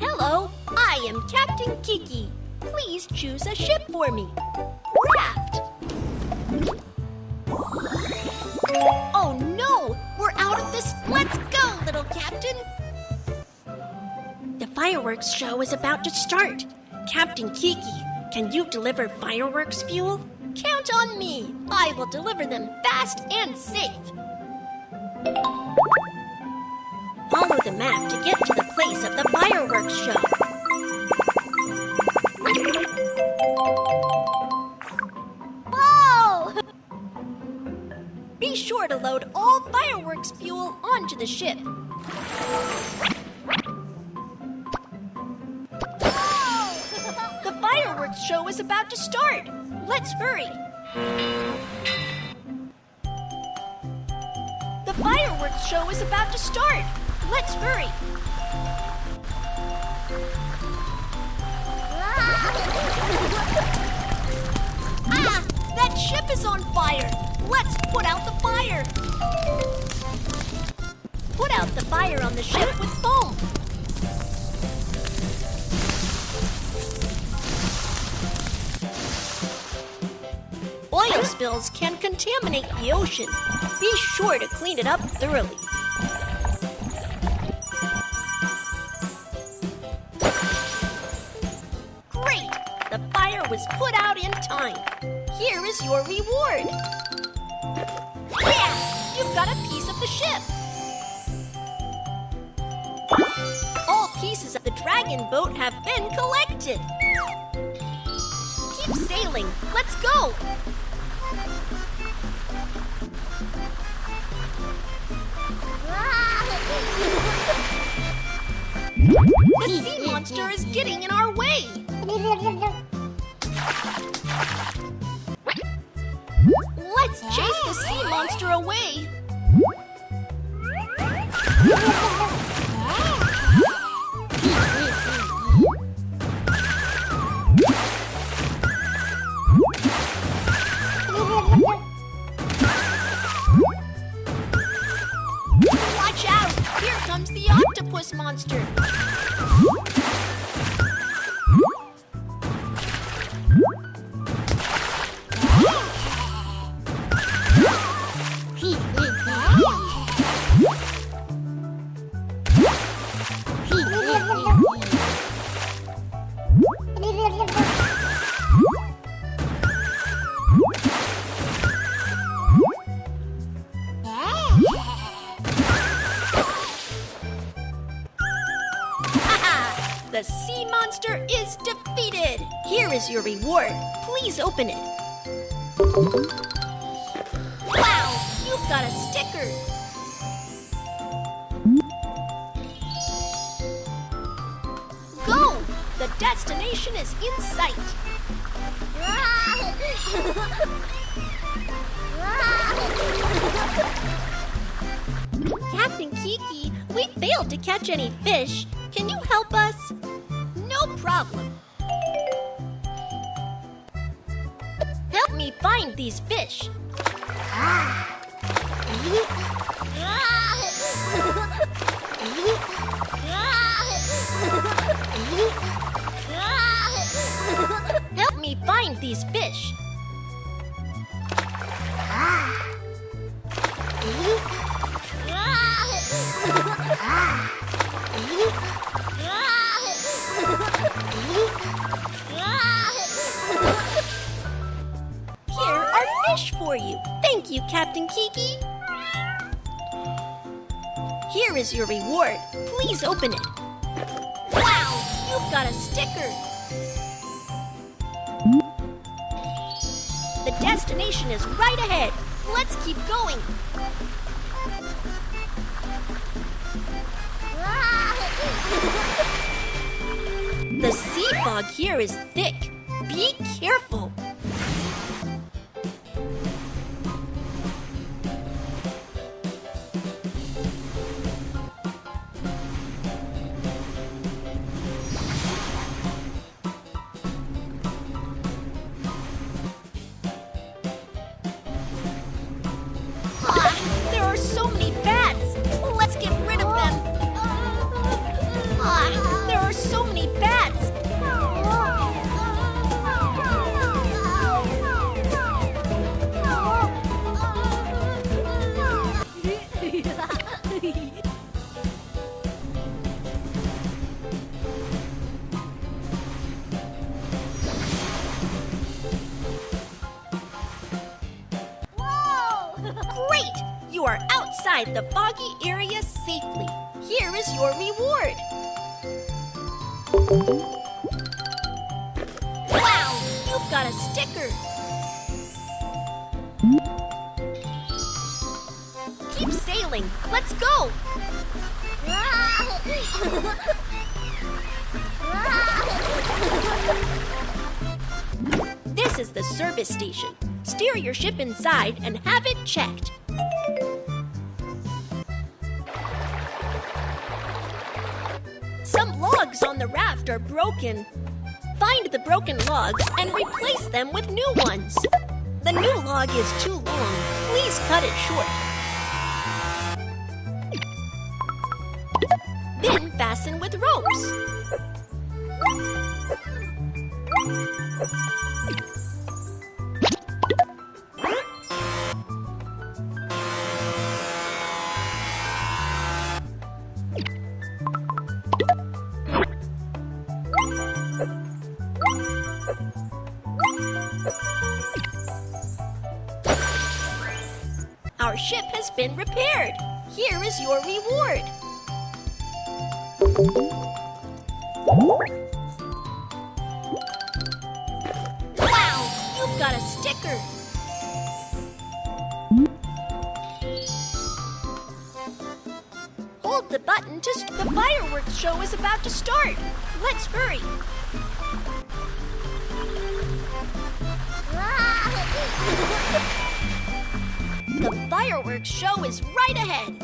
Hello, I am Captain Kiki. Please choose a ship for me. Raft. Oh no, we're out of this. Let's go, little captain. The fireworks show is about to start. Captain Kiki, can you deliver fireworks fuel? Count on me. I will deliver them fast and safe. Follow the map to get to the place of the fireworks show. Whoa! Be sure to load all fireworks fuel onto the ship. The fireworks show is about to start. Let's hurry. The fireworks show is about to start. Let's hurry. Ah! That ship is on fire. Let's put out the fire. Put out the fire on the ship with foam. Oil spills can contaminate the ocean. Be sure to clean it up thoroughly. Great! The fire was put out in time. Here is your reward. Yeah! You've got a piece of the ship. All pieces of the dragon boat have been collected. Keep sailing. Let's go. The sea monster is getting in our way. Let's chase the sea monster away. Watch out! Here comes the octopus monster. The sea monster is defeated. Here is your reward. Please open it. Wow, you've got a sticker. Go! The destination is in sight. Captain Kiki, we failed to catch any fish. Can you help us? No problem. Help me find these fish. Help me find these fish. Here are fish for you. Thank you, Captain Kiki. Here is your reward. Please open it. Wow, you've got a sticker. The destination is right ahead. Let's keep going. The sea fog here is thick. Be careful. Great! You are outside the foggy area safely. Here is your reward. Wow! You've got a sticker. Keep sailing. Let's go. This is the service station. Steer your ship inside and have it checked. Some logs on the raft are broken. Find the broken logs and replace them with new ones. The new log is too long. Please cut it short. Then fasten with ropes. Our ship has been repaired. Here is your reward. Wow, you've got a sticker. Hold the button the fireworks show is about to start. Let's hurry. The fireworks show is right ahead.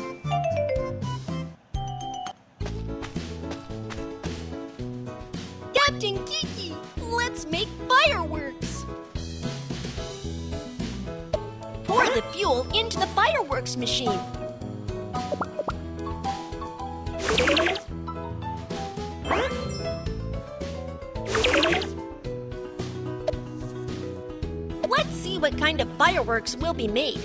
Captain Kiki, let's make fireworks. Pour the fuel into the fireworks machine. Let's see what kind of fireworks will be made.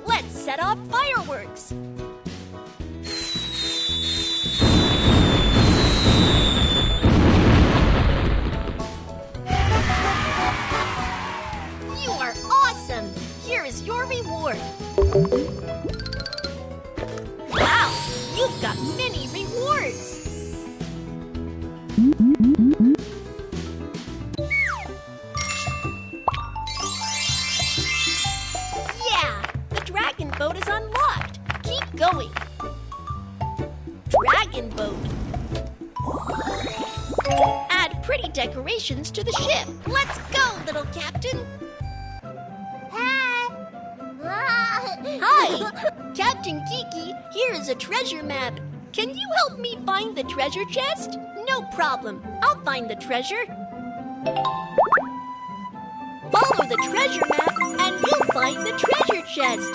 Let's set off fireworks. You are awesome! Here is your reward. Wow, you've got many rewards. Yeah, the dragon boat is unlocked. Keep going. Dragon boat. Add pretty decorations to the ship. Let's go, little captain. Hi! Captain Kiki, here is a treasure map. Can you help me find the treasure chest? No problem. I'll find the treasure. Follow the treasure map and you'll find the treasure chest.